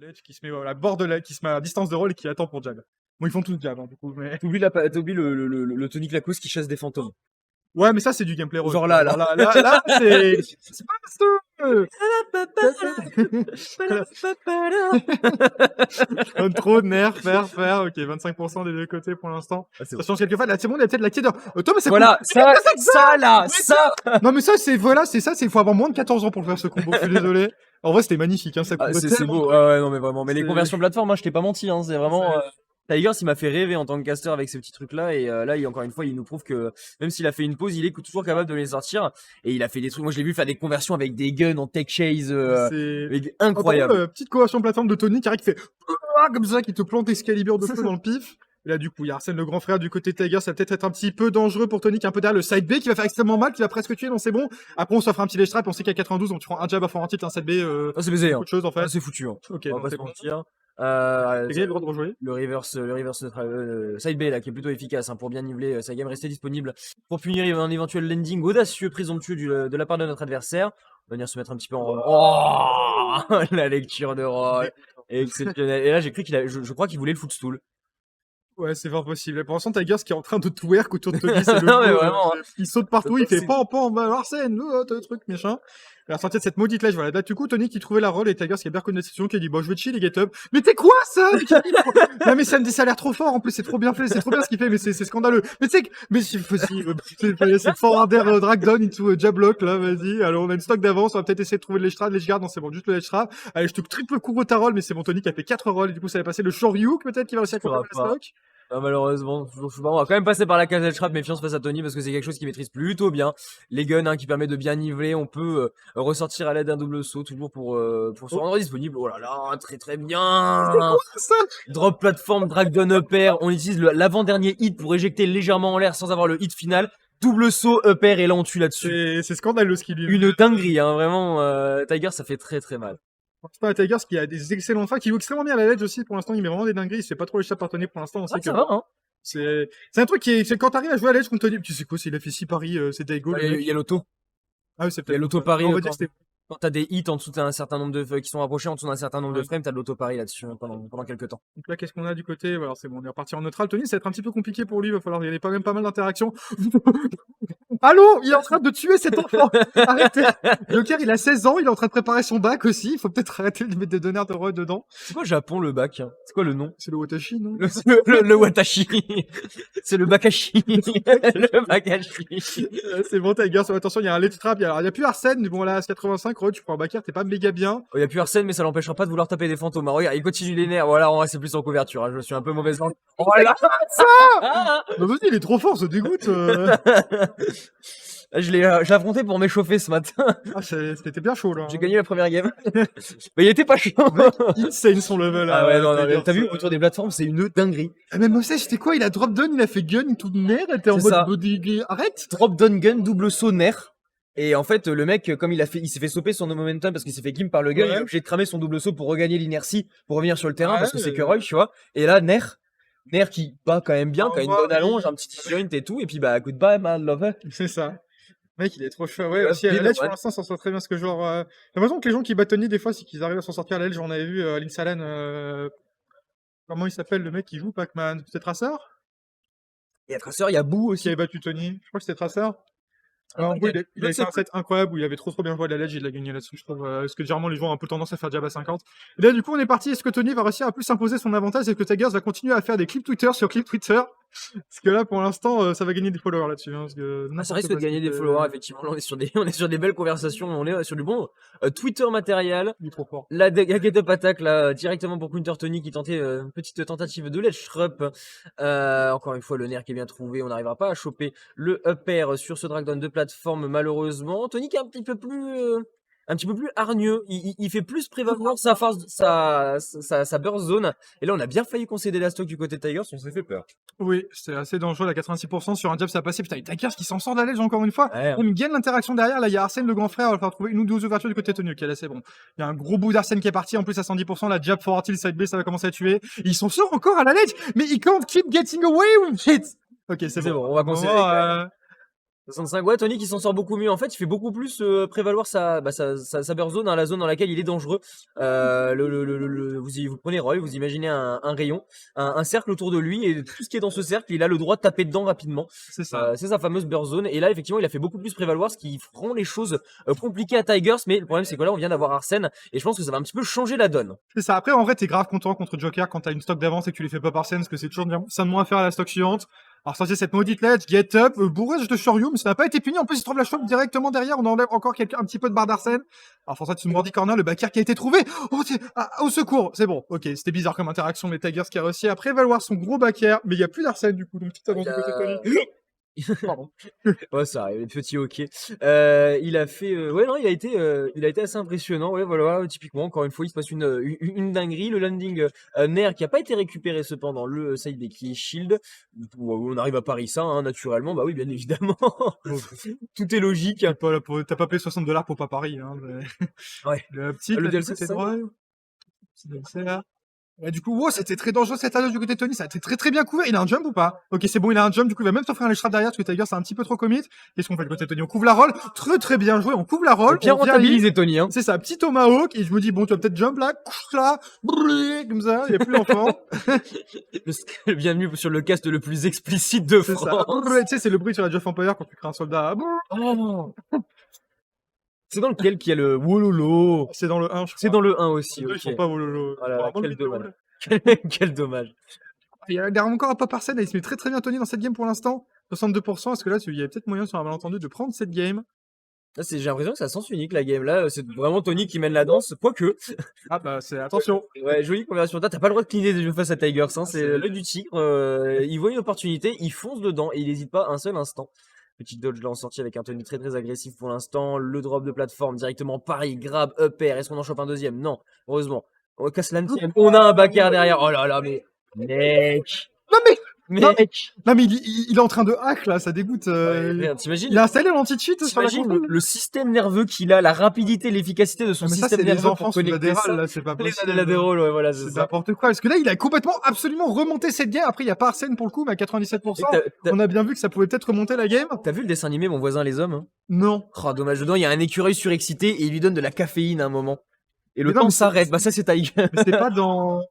Ledge qui se met à la bord de qui se met à distance de roll et qui attend pour jab. Bon, ils font tous jab, hein, du coup, mais... T'oublies le Tony Klakos qui chasse des fantômes. Ouais, mais ça, c'est du gameplay rose. Genre là, c'est pas ça. Trop de nerfs, faire. Ok, 25% des deux côtés pour l'instant. Ah, Ça change quelques fois. Là, c'est bon, il y a peut-être la quête de... Tom, c'est voilà, cool. ça. Non, mais ça, il faut avoir moins de 14 ans pour faire ce combo. Je suis désolé. En vrai, c'était magnifique, hein, ça Ah, combo c'est beau. Ouais, non, mais vraiment. Mais les conversions plateforme, moi, je t'ai pas menti, hein. C'est vraiment, Tigers, il m'a fait rêver en tant que caster avec ces petits trucs-là. Et là, encore une fois, il nous prouve que même s'il a fait une pause, il est toujours capable de les sortir. Et il a fait des trucs. Moi, je l'ai vu faire des conversions avec des guns en tech chase. C'est incroyable. Petite conversion plateforme de Tony qui arrive, qui fait comme ça, qui te plante Excalibur de feu dans le pif. Et là, du coup, il y a Arsène le grand frère du côté Tiger. Ça va peut-être être un petit peu dangereux pour Tony qui est un peu derrière le side B qui va faire extrêmement mal, qui va presque tuer. Non, c'est bon. Après, on s'offre un petit ledge trap. On sait qu'à 92, donc tu prends un jab à fort en tilt, un side B. C'est baisé, hein. Autre chose, en fait. C'est foutu, hein. Ok, on va non, pas c'est se bon. mentir. T'as le droit de rejouer. Le reverse side B là qui est plutôt efficace hein, pour bien niveler sa game, rester disponible pour punir un éventuel landing audacieux, présomptueux de la part de notre adversaire. On va venir se mettre un petit peu en oh la lecture de rôle exceptionnelle. Et là j'ai cru je crois qu'il voulait le footstool. Ouais, c'est fort possible. Pour l'instant, Tigers qui est en train de twerk autour de Tony, c'est le non, mais beau, vraiment, il saute partout, il fait pan, Arsène, truc, machin. À la sortie de cette maudite lèche, voilà. Là, du coup, Tony qui trouvait la rôle et Tigers qui a bien reconnu la situation, qui a dit, bon, je vais chill et get up. Mais t'es quoi, ça? Non, mais ça a l'air trop fort, en plus, c'est trop bien fait, c'est trop bien ce qu'il fait, mais c'est scandaleux. Mais tu sais que, mais si, c'est forwarder drag down into jablock, là, vas-y. Alors, on a une stock d'avance, on va peut-être essayer de trouver le ledge trap, ledge guard, non, c'est bon, juste le ledge trap. Allez, je te triple couvre ta roll, mais c'est bon, Tony qui a fait 4 rolls, et du coup, ça va passer le Shoryuk, peut-être, qui va aussi accompagner la stock. Ah, malheureusement, on va quand même passer par la case trap, méfiance face à Tony parce que c'est quelque chose qu'il maîtrise plutôt bien. Les guns hein, qui permet de bien niveler, on peut ressortir à l'aide d'un double saut toujours pour se rendre disponible. Oh là là, très très bien. C'est quoi ça? Drop plateforme, drag down upper, on utilise l'avant-dernier hit pour éjecter légèrement en l'air sans avoir le hit final. Double saut, upper et là on tue là-dessus. C'est scandaleux ce qu'il lui. Une dinguerie, hein, vraiment. Tiger, ça fait très très mal. C'est pas Tigers qui a des excellents facs, qui joue extrêmement bien à la ledge aussi pour l'instant, il met vraiment des dingueries, il se fait pas trop les chats par Tony pour l'instant, on sait que... ça va, hein. C'est un truc c'est quand t'arrives à jouer à ledge contre Tony, tu sais quoi, il a fait 6 paris, c'est Daigo. Il y a l'auto. Ah oui, c'est peut-être. Il y a l'auto-pari. On va dire que c'était... Quand t'as des hits en dessous, t'as un certain nombre de qui sont rapprochés en dessous d'un certain nombre de frames, t'as de l'autopari là-dessus pendant quelques temps. Donc là, qu'est-ce qu'on a du côté? Voilà, c'est bon, on est reparti en neutral. Tony, ça va être un petit peu compliqué pour lui, il va falloir, il y a quand même pas mal d'interactions. Allô? Il est en train de tuer cet enfant! Arrêtez! Joker, il a 16 ans, il est en train de préparer son bac aussi, il faut peut-être arrêter de lui mettre des donneurs de roi dedans. C'est quoi Japon, le bac? C'est quoi le nom? C'est le Watashi, non? Le Watashi. C'est le Bakashi. Le Bakashi. C'est bon, Tiger, attention, il y a un ledge trap, il y a plus Arsène, mais bon, là, à 85, tu prends un backer, t'es pas méga bien. Il y a plus Arsène, mais ça l'empêchera pas de vouloir taper des fantômes. Regarde, il continue les nerfs. Voilà, on reste plus en couverture. Hein. Je suis un peu mauvaise langue. Oh là ça! Non, vas-y, il est trop fort, ça dégoûte. Je l'ai affronté pour m'échauffer ce matin. Ah, c'était bien chaud, là. J'ai gagné la première game. Mais il était pas chaud. Insane son level. Ah ouais, non, t'as vu, autour des plateformes, c'est une dinguerie. Ah, même Osei, c'était quoi? Il a drop down, il a fait gun, tout de nerf, il était en mode body. Arrête! Drop down gun, double saut nerf. Et en fait, le mec, comme il s'est fait stopper son momentum parce qu'il s'est fait gimp par le gun, il est obligé de cramer son double saut pour regagner l'inertie, pour revenir sur le terrain parce que c'est que Roy, tu vois. Et là, nerf qui bat quand même bien, qui a une bonne allonge, un petit joint et tout, et puis bah, goodbye, man, love. C'est ça. Mec, il est trop chaud. Ouais, aussi, à la ledge, pour l'instant, ça s'en sort très bien ce que genre. J'ai l'impression que les gens qui battent Tony, des fois, c'est qu'ils arrivent à s'en sortir à la ledge. J'en avais vu Linsalan, comment il s'appelle le mec qui joue Pac-Man? C'était Tracer? Il y a Tracer, il y a Boo aussi. Qui avait battu Tony. Je crois que c'était Tracer. Alors, en gros, il a fait un set incroyable où il avait trop bien joué à la ledge, il a gagné là-dessus, je trouve. Parce que généralement, les joueurs ont un peu tendance à faire jab à 50. Et là, du coup, on est parti. Est-ce que Tony va réussir à plus s'imposer son avantage? Est-ce que Tigers va continuer à faire des clips Twitter sur clips Twitter? Parce que là, pour l'instant, ça va gagner des followers là-dessus. Hein, parce que ça risque de gagner des followers, effectivement. Là, on est sur des belles conversations. On est sur du bon Twitter matériel. Il est trop fort. La get up attack, là, directement pour Counter Tony qui tentait une petite tentative de ledge trap. Encore une fois, le nerf qui est bien trouvé. On n'arrivera pas à choper le upper sur ce drag down de plateforme, malheureusement. Tony qui est un petit peu plus hargneux, il fait plus prévaloir sa burst zone. Et là, on a bien failli concéder la stock du côté de Tigers, on s'est fait peur. Oui, c'était assez dangereux, la 86% sur un jab, ça a passé. Putain, et Tigers qui s'en sort de la ledge encore une fois. Ouais. Il gagne l'interaction derrière. Là, il y a Arsène, le grand frère. Il va falloir trouver une ou deux ouvertures du côté de Tony. Ok, là, c'est bon. Il y a un gros bout d'Arsène qui est parti. En plus, à 110%, la jab forward tilt side B, ça va commencer à tuer. Et ils sont sûrs encore à la ledge. Mais ils can't keep getting away with it. Ok, c'est bon. On va considérer. 65, ouais, Tony qui s'en sort beaucoup mieux. En fait, il fait beaucoup plus prévaloir sa burst zone, hein, la zone dans laquelle il est dangereux. Vous prenez Roy, vous imaginez un rayon, un cercle autour de lui, et tout ce qui est dans ce cercle, il a le droit de taper dedans rapidement. C'est ça. C'est sa fameuse burst zone. Et là, effectivement, il a fait beaucoup plus prévaloir, ce qui rend les choses compliquées à Tigers. Mais le problème, c'est que là, on vient d'avoir Arsène, et je pense que ça va un petit peu changer la donne. C'est ça. Après, en vrai, t'es grave content contre Joker quand t'as une stock d'avance et que tu les fais pas par scène, parce que c'est toujours bien. Ça de moins à faire à la stock suivante. Alors, sortir cette maudite lettre, get up, bourrage de Shurium, ça n'a pas été puni. En plus, il se trouve la chope directement derrière. On enlève encore un petit peu de barre d'Arsène. Alors, pour ça, tu me mordi corner, le backer qui a été trouvé. Oh, au secours. C'est bon. Ok, c'était bizarre comme interaction, mais Tigers qui a réussi à prévaloir son gros backer. Mais il y a plus d'Arsène, du coup. Donc, petite avance du côté de Tony. Pardon. Ouais, ça arrive, les petits hockey. Il a fait, ouais, non, il a été assez impressionnant. Ouais, voilà, typiquement, encore une fois, il se passe une dinguerie. Le landing Nair qui a pas été récupéré cependant, le side B qui est shield. On arrive à Paris, ça, hein, naturellement. Bah oui, bien évidemment. Tout est logique. T'as pas payé $60 pour pas Paris, hein. Ouais. Le petit, Le là, du DLC, côté c'est ça droit. Petit DLC, là. Et du coup, wow, c'était très dangereux cette annonce du côté de Tony, ça a été très très bien couvert. Il a un jump ou pas? Ok, c'est bon, il a un jump, du coup, il va même s'offrir un ledge trap derrière, parce que Tiger, c'est un petit peu trop commit. Qu'est-ce qu'on fait du côté de Tony? On couvre la roll. Très très bien joué, on couvre la roll. Bien on vient rentabilisé, Tony, hein. C'est ça, petit tomahawk, et je me dis, bon, tu vas peut-être jump là, couche là, brrr, comme ça, il n'y a plus d'enfant. Bienvenue sur le cast le plus explicite de C'est ça. France. Brrr, tu sais, c'est le bruit sur la Jeff Empire quand tu crées un soldat. Brrr. Oh. C'est dans lequel qu'il y a le wololo? C'est dans le 1, je crois. C'est dans le 1 aussi, Les deux, ils sont ok. pas wololo. Voilà, Apparemment, quel le vidéo, dommage. là. Quel dommage. Il y a encore un pop Arsène, il se met très très bien Tony dans cette game pour l'instant. 62%, est-ce que là, il y a peut-être moyen sur un malentendu de prendre cette game? Là, j'ai l'impression que ça sens unique la game. Là, c'est vraiment Tony qui mène la danse, quoique. Ah bah, c'est attention. Ouais, jolie conversion. T'as pas le droit de cligner des yeux face à Tigers, hein. C'est c'est- l'œil du tigre. Il voit une opportunité, il fonce dedans et il hésite pas un seul instant. Petit dodge là en sortie avec un Tony très très agressif pour l'instant. Le drop de plateforme directement pareil, grab, up air. Est-ce qu'on en chope un deuxième? Non, heureusement. On casse l'antième. On a un backer derrière. Oh là là, mais. Mec! Non mais, non, Mec! non, mais il est en train de hack là, ça dégoûte. Merde, t'imagines? Il a installé l'anti-cheat sur la T'imagines console. le système nerveux qu'il a, la rapidité, l'efficacité de son Non, mais ça, système c'est les nerveux enfants pour sous connecter l'adéral, ça. là, c'est pas Les possible. latérales, ouais, voilà, c'est C'est ça. n'importe quoi. Parce que là, il a complètement, absolument remonté cette game. Après, il n'y a pas Arsène pour le coup, mais à 97%. Et On a bien vu que ça pouvait peut-être remonter la game. T'as vu le dessin animé Mon voisin les hommes, hein? Non. Oh, dommage, dedans, il y a un écureuil surexcité et il lui donne de la caféine à un moment. Et le Mais non, temps mais s'arrête. Bah, ça, c'est Tiger. Mais c'était pas dans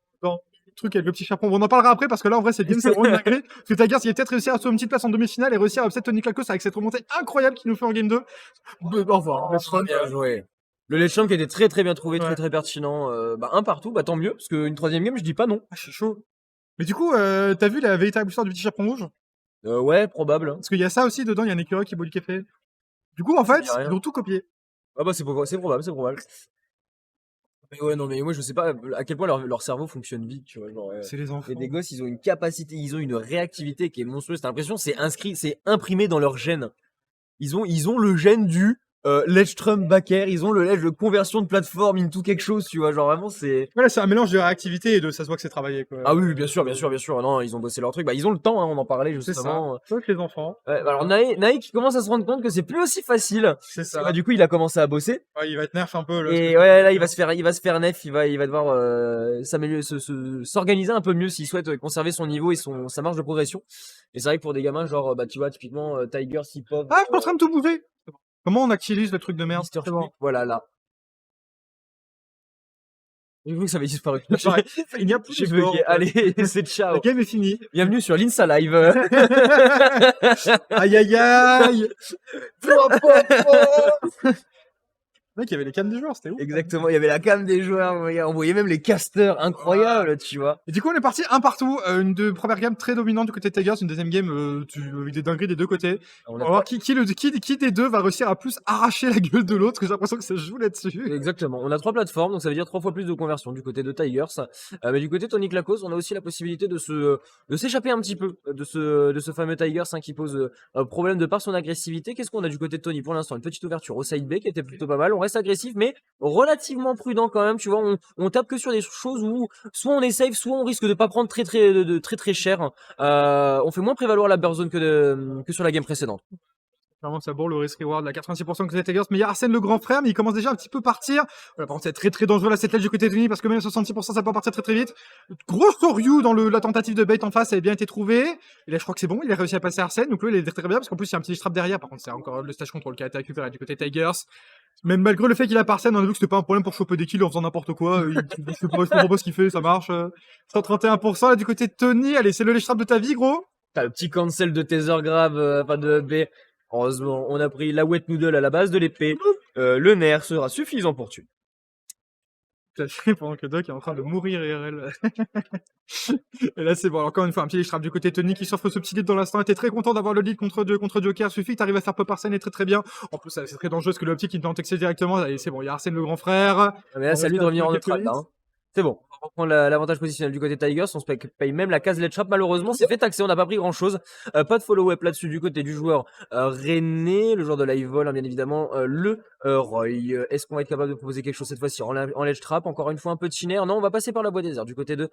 le truc avec le petit chaperon. Bon, on en parlera après parce que là, en vrai, cette game, c'est vraiment une dinguerie. Parce que Tigers, il a peut-être réussi à sauver une petite place en demi-finale et réussir à upset Tony Klakos avec cette remontée incroyable qu'il nous fait en game 2. Au revoir. Bien joué. Le late champ qui était très très bien trouvé, Ouais. très très pertinent. Bah, un partout, bah tant mieux, parce qu'une troisième game, je dis pas non. Ah, je suis chaud. Mais du coup, t'as vu la véritable histoire du petit chaperon rouge? Ouais, probable, hein. Parce qu'il y a ça aussi dedans, il y a un écureuil qui boit du café. Du coup, en fait, dit rien. ils ont tout copié. Ah bah c'est probable, c'est probable. Mais ouais, non, mais moi je sais pas à quel point leur cerveau fonctionne vite, tu vois. Genre, C'est les enfants. et des gosses, ils ont une capacité, ils ont une réactivité qui est monstrueuse. T'as l'impression que c'est inscrit, c'est imprimé dans leur gène. Ils ont le gène du ledge trump backer, ils ont le ledge de conversion de plateforme into quelque chose, tu vois. Genre vraiment, c'est. Voilà, c'est un mélange de réactivité et de ça se voit que c'est travaillé, quoi. Ah oui, bien sûr, bien sûr, bien sûr. Non, ils ont bossé leur truc. Bah, ils ont le temps, hein, on en parlait C'est ça. justement. C'est vrai que les enfants. Ouais, alors Nae qui commence à se rendre compte que c'est plus aussi facile. C'est ça. Bah, du coup, il a commencé à bosser. Ouais, il va être nerf un peu, là. Et ouais, là, il va se faire nef, il va devoir s'améliorer, s'organiser un peu mieux s'il souhaite conserver son niveau et sa marge de progression. Et c'est vrai que pour des gamins, genre, bah, tu vois, typiquement, Tiger, Sipov, Ah, je suis en train de tout bouger. Comment on actualise le truc de merde? Mister C'est bon. Schmidt, voilà, là. J'ai vu que ça avait disparu. Ouais, il n'y a plus J'ai de score, bugué. en fait. Allez, c'est ciao. La game est finie. Bienvenue sur l'Insa Live. Aïe aïe aïe. Mec, il y avait les cannes des joueurs, c'était ouf. Exactement, il y avait la cam des joueurs, on voyait même les casters, incroyable, tu vois. Et du coup, on est parti un partout. Première game très dominante du côté de Tigers, une deuxième game avec des dingueries des deux côtés. On On a va voir qui des deux va réussir à plus arracher la gueule de l'autre, que j'ai l'impression que ça se joue là-dessus. Exactement. On a 3 plateformes, donc ça veut dire 3 fois plus de conversion du côté de Tigers. Mais du côté Tony Klakos, on a aussi la possibilité de s'échapper un petit peu de ce fameux Tigers, hein, qui pose problème de par son agressivité. Qu'est-ce qu'on a du côté de Tony pour l'instant? Une petite ouverture au side B qui était plutôt pas mal. On reste agressif, mais relativement prudent quand même. Tu vois, on tape que sur des choses où soit on est safe, soit on risque de pas prendre très très cher. On fait moins prévaloir la burst zone que sur la game précédente. Vraiment, ça bourre le risk reward, la 86% côté Tigers, mais il y a Arsène le grand frère, mais il commence déjà un petit peu partir. Voilà, par contre, c'est très très dangereux là, cette ledge du côté de Tony, parce que même 66%, ça peut partir très très vite. Gros Soryu dans la tentative de bait en face, avait bien été trouvé. Et là, je crois que c'est bon, il a réussi à passer Arsène, donc là, il est très bien, parce qu'en plus, il y a un petit strap derrière. Par contre, c'est encore le stage control qui a été récupéré du côté Tigers. Même malgré le fait qu'il a pas Arsène, on a vu que c'était pas un problème pour choper des kills en faisant n'importe quoi. Je comprends pas ce qu'il fait, ça marche. 131% là du côté de Tony. Allez, c'est le ledge trap de ta vie, gros. T'as le petit cancel de Tether grave, pas de B. Heureusement, on a pris la wet noodle à la base de l'épée. Le nerf sera suffisant pour tuer. Pendant que Doc est en train de mourir IRL. Et là, c'est bon. Encore une fois, un petit trap du côté de Tony qui s'offre ce petit lead dans l'instant. Était très content d'avoir le lead contre Joker. Suffit que t'arrives à faire pop Arsène et très bien. En plus, c'est très dangereux parce que l'optique il tente excès directement. Allez, c'est bon. Il y a Arsène le grand frère. Mais là, c'est à lui de revenir en neutre là. Hein. C'est bon. On va reprendre l'avantage positionnel du côté Tigers. On se paye même la case ledge trap. Malheureusement, c'est fait taxer. On n'a pas pris grand chose. Pas de follow-up là-dessus du côté du joueur René, le joueur de live vol, hein, bien évidemment. Roy. Est-ce qu'on va être capable de proposer quelque chose cette fois-ci en ledge trap? Encore une fois, un peu de chinaire. Non, on va passer par la boîte des airs du côté de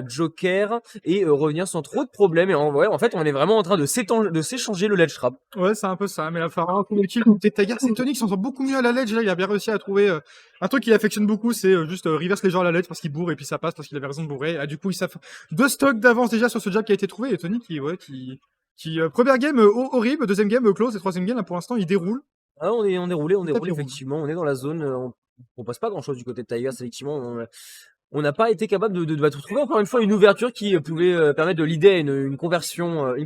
Joker et revenir sans trop de problèmes. Et en fait, on est vraiment en train de s'échanger le ledge trap. Ouais, c'est un peu ça. Mais la Pharaon, le kill côté Tigers, c'est Tony qui s'en sort beaucoup mieux à la ledge. Là, il a bien réussi à trouver un truc qu'il affectionne beaucoup, c'est juste reverse les gens à la ledge parce qu'il bourre et puis ça passe parce qu'il avait raison de bourrer. Ah, du coup, il s'affe 2 stocks d'avance déjà sur ce jab qui a été trouvé. Et Tony qui première game horrible, deuxième game close et troisième game là pour l'instant il déroule. Ah, on est roulé, roule. effectivement. On est dans la zone. On passe pas grand chose du côté de Tigers, effectivement. On n'a pas été capable de trouver encore une fois une ouverture qui pouvait permettre de leader une conversion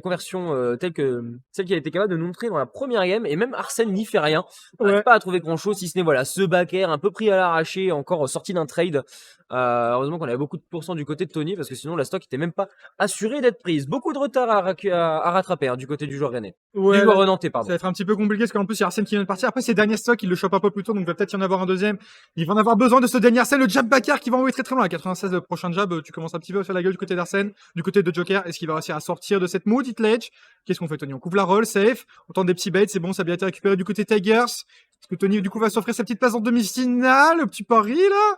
telle que celle qui a été capable de nous montrer dans la première game. Et même Arsène n'y fait rien. On n'arrive pas à trouver grand chose si ce n'est voilà ce backer un peu pris à l'arraché, encore sorti d'un trade. Heureusement qu'on avait beaucoup de pourcents du côté de Tony parce que sinon la stock était même pas assurée d'être prise. Beaucoup de retard à rattraper hein, du côté du joueur rennais. Ouais, du joueur renantais, pardon. Ça va être un petit peu compliqué parce qu'en plus il y a Arsène qui vient de partir. Après ces derniers stocks il le chope un peu plus tôt donc il va peut-être y en avoir un deuxième. Il va en avoir besoin de ce dernier Arsène, le jab backer qui va envoyer très très loin. À 96 le prochain jab, tu commences un petit peu à faire la gueule du côté d'Arsène, du côté de Joker. Est-ce qu'il va réussir à sortir de cette maudite ledge? Qu'est-ce qu'on fait Tony? On couvre la roll, safe. On tente des petits baits, c'est bon, ça a bien été récupéré du côté Tigers. Est-ce que Tony du coup va s'offrir sa petite place en demi-finale? Le petit pari là?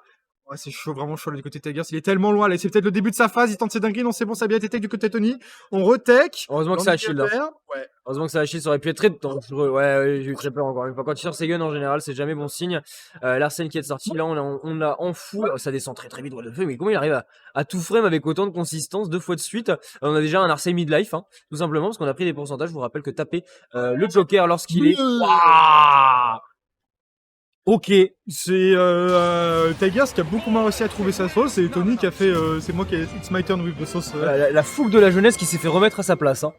Ouais, c'est chaud, vraiment chaud là, du côté Tigers. Il est tellement loin là. C'est peut-être le début de sa phase. Il tente ses dingueries. Non, c'est bon, ça a bien été tech du côté Tony. On retech. Heureusement que ça a shield. Hein. Ouais. Heureusement que ça a shield. Ça aurait pu être très dangereux. Ouais, j'ai eu très peur encore une fois. Quand tu sors ses guns en général, c'est jamais bon signe. L'Arsène qui est sorti là, on l'a en fou. Ça descend très très vite. Mais comment il arrive à tout frame avec autant de consistance 2 fois de suite? On a déjà un Arsène midlife, hein, tout simplement parce qu'on a pris des pourcentages. Je vous rappelle que taper le Joker lorsqu'il est. Waouh! Ok. C'est Tigers qui a beaucoup moins réussi à trouver sa sauce et Tony qui a fait c'est moi qui ai It's my turn with the sauce. La fougue de la jeunesse qui s'est fait remettre à sa place. Hein.